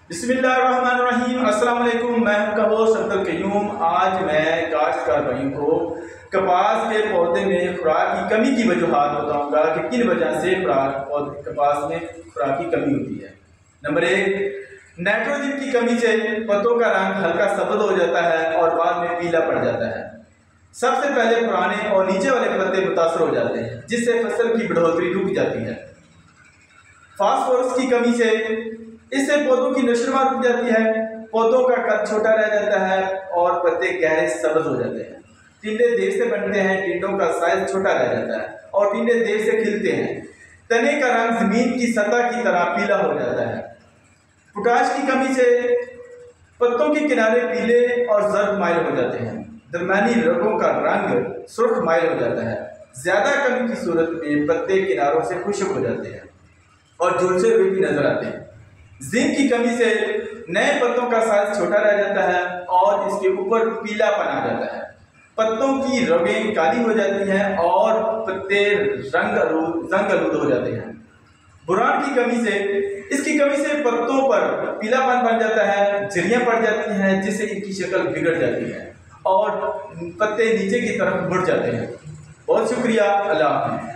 बिस्मिल्लाहिर्रहमानिर्रहीम। अस्सलाम वालेकुम। मैं हूं होस्ट अब्दुल क़य्यूम। आज मैं काश्तकार भाइयों को कपास के पौधे में खुराक की कमी की वजूहात बताऊंगा कि किन वजह से कपास में खुराक की कमी होती है। नंबर 1, नाइट्रोजन की कमी से पत्तों का रंग हल्का सफेद हो जाता है और बाद में पीला पड़ जाता है। सबसे पहले पुराने और नीचे वाले पत्ते मुतासर हो जाते हैं, जिससे फसल की बढ़ोतरी रुक जाती है। फास्फोरस की कमी से इससे पौधों की नशोनुमा रुक जाती है, पौधों का कद छोटा रह जाता है और पत्ते गहरे सब्ज हो जाते हैं। टिंडे देर से बनते हैं, टिंडों का साइज छोटा रह जाता है और टिंडे देर से खिलते हैं। तने का रंग जमीन की सतह की तरह पीला हो जाता है। पोटाश की कमी से पत्तों के किनारे पीले और जर्द माइल हो जाते हैं। दरमियानी रगों का रंग सुर्ख माइल हो जाता है। ज्यादा कमी की सूरत में पत्ते किनारों से खुश्क हो जाते हैं और झुलसे हुए भी नजर आते हैं। जिंक की कमी से नए पत्तों का साइज छोटा रह जाता है और इसके ऊपर पीलापन आ जाता है। पत्तों की रगें काली हो जाती हैं और पत्ते जंग आलूद हो जाते हैं। बोरान की कमी से पत्तों पर पीलापन बन जाता है, झुर्रियां पड़ जाती हैं, जिससे इनकी शक्ल बिगड़ जाती है और पत्ते नीचे की तरफ मुड़ जाते हैं। बहुत शुक्रिया। अल्लाह हाफ़िज़।